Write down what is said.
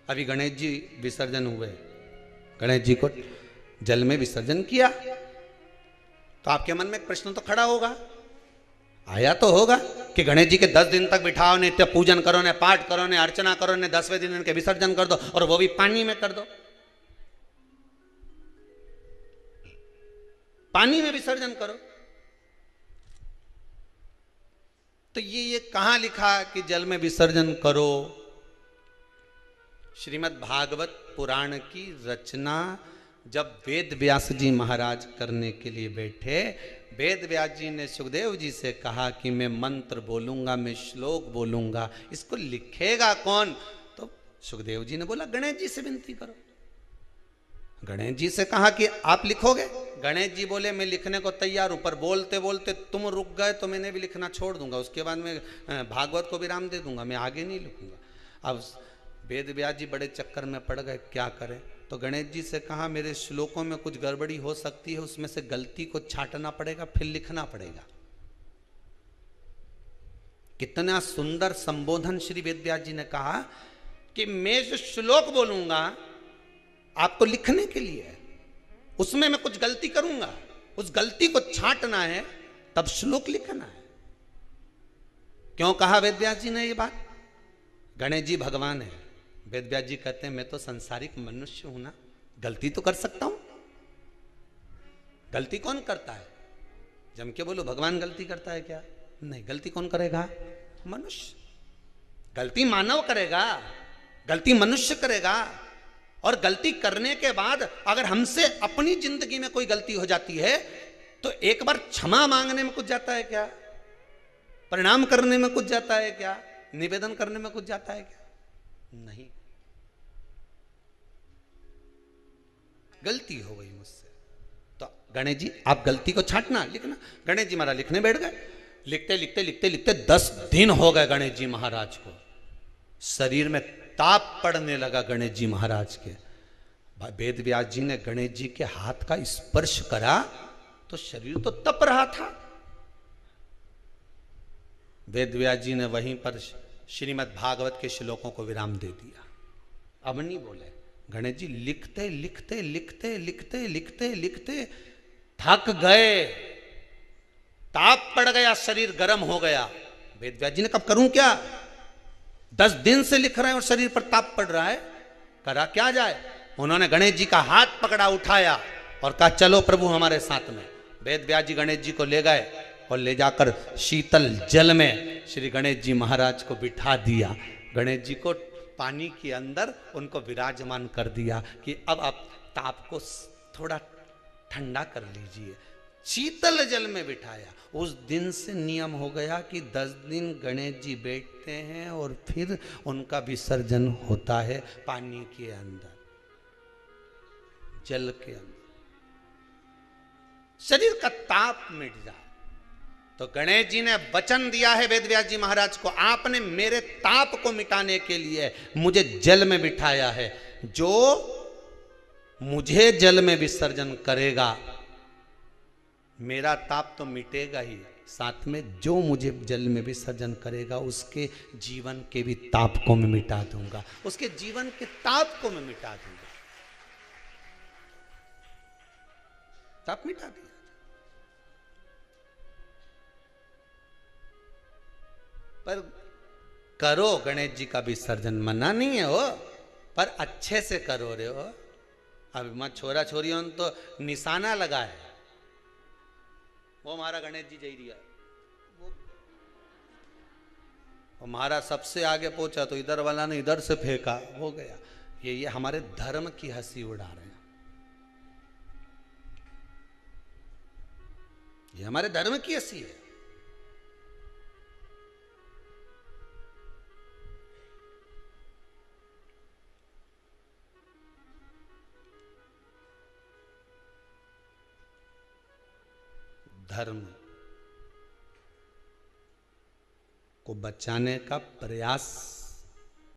अभी गणेश जी विसर्जन हुए, गणेश जी को जल में विसर्जन किया, तो आपके मन में एक प्रश्न तो खड़ा होगा, आया तो होगा कि गणेश जी के 10 दिन तक बिठाओ, नित्य पूजन करो, ने पाठ करो, ने अर्चना करो, ने 10वें दिन इनके विसर्जन कर दो, और वो भी पानी में कर दो, पानी में विसर्जन करो। तो ये कहां लिखा कि जल में विसर्जन करो? श्रीमद् भागवत पुराण की रचना जब वेद व्यास जी महाराज करने के लिए बैठे, वेद व्यास जी ने सुखदेव जी से कहा कि मैं मंत्र बोलूंगा, मैं श्लोक बोलूंगा, इसको लिखेगा कौन? तो सुखदेव जी ने बोला गणेश जी से विनती करो। गणेश जी से कहा कि आप लिखोगे? गणेश जी बोले मैं लिखने को तैयार हूं, पर बोलते बोलते तुम रुक गए तो मैंने भी लिखना छोड़ दूंगा, उसके बाद मैं भागवत को विराम दे दूंगा, मैं आगे नहीं लिखूंगा। अब वेद व्यास जी बड़े चक्कर में पड़ गए, क्या करें? तो गणेश जी से कहा मेरे श्लोकों में कुछ गड़बड़ी हो सकती है, उसमें से गलती को छांटना पड़ेगा, फिर लिखना पड़ेगा। कितना सुंदर संबोधन श्री वेद व्यास जी ने कहा कि मैं जो श्लोक बोलूंगा आपको लिखने के लिए है, उसमें मैं कुछ गलती करूंगा, उस गलती को छांटना है, तब श्लोक लिखना है। क्यों कहा वेद व्यास जी ने ये बात? गणेश जी भगवान है, वेद व्यास जी कहते हैं मैं तो संसारिक मनुष्य हूं ना, गलती तो कर सकता हूं। गलती कौन करता है? जम के बोलो भगवान गलती करता है क्या? नहीं, गलती कौन करेगा? मनुष्य। गलती मानव करेगा, गलती मनुष्य करेगा। और गलती करने के बाद अगर हमसे अपनी जिंदगी में कोई गलती हो जाती है तो एक बार क्षमा मांगने में कुछ जाता है क्या? प्रणाम करने में कुछ जाता है क्या? निवेदन करने में कुछ जाता है क्या? नहीं। गलती हो गई मुझसे, तो गणेश जी आप गलती को छांटना, लिखना। गणेश जी महाराज लिखने बैठ गए, लिखते लिखते लिखते लिखते 10 दिन हो गए गणेश जी महाराज को। शरीर में ताप पड़ने लगा गणेश जी महाराज के। वेद व्यास जी ने गणेश जी के हाथ का स्पर्श करा तो शरीर तो तप रहा था। वेद व्यास जी ने वहीं पर श्रीमद् भागवत के श्लोकों को विराम दे दिया, अब नहीं बोले। गणेश जी लिखते लिखते लिखते लिखते लिखते लिखते थक गए, ताप पड़ गया, शरीर गर्म हो गया। वेद व्यास जी ने कब करूं क्या? 10 दिन से लिख रहे हैं और शरीर पर ताप पड़ रहा है, करा क्या जाए? उन्होंने गणेश जी का हाथ पकड़ा, उठाया और कहा चलो प्रभु हमारे साथ में। वेद व्यास जी गणेश जी को ले गए और ले जाकर शीतल जल में श्री गणेश जी महाराज को बिठा दिया। गणेश जी को पानी के अंदर उनको विराजमान कर दिया कि अब आप ताप को थोड़ा ठंडा कर लीजिए। शीतल जल में बिठाया। उस दिन से नियम हो गया कि 10 दिन गणेश जी बैठते हैं और फिर उनका विसर्जन होता है पानी के अंदर, जल के अंदर, शरीर का ताप मिट जाए। तो गणेश जी ने वचन दिया है वेद व्यास जी महाराज को, आपने मेरे ताप को मिटाने के लिए मुझे जल में बिठाया है। जो मुझे जल में विसर्जन करेगा मेरा ताप तो मिटेगा ही, साथ में जो मुझे जल में विसर्जन करेगा उसके जीवन के भी ताप को मैं मिटा दूंगा, उसके जीवन के ताप को मैं मिटा दूंगा। ताप मिटा दिया। पर करो गणेश जी का विसर्जन, मना नहीं है हो, पर अच्छे से करो रे हो। अब मैं छोरा छोरियों ने तो निशाना लगा है, वो हमारा गणेश जी जई रिया, वो हमारा सबसे आगे पहुंचा तो इधर वाला ने इधर से फेंका, हो गया। ये हमारे धर्म की हंसी उड़ा रहे हैं, ये हमारे धर्म की हंसी है। धर्म को बचाने का प्रयास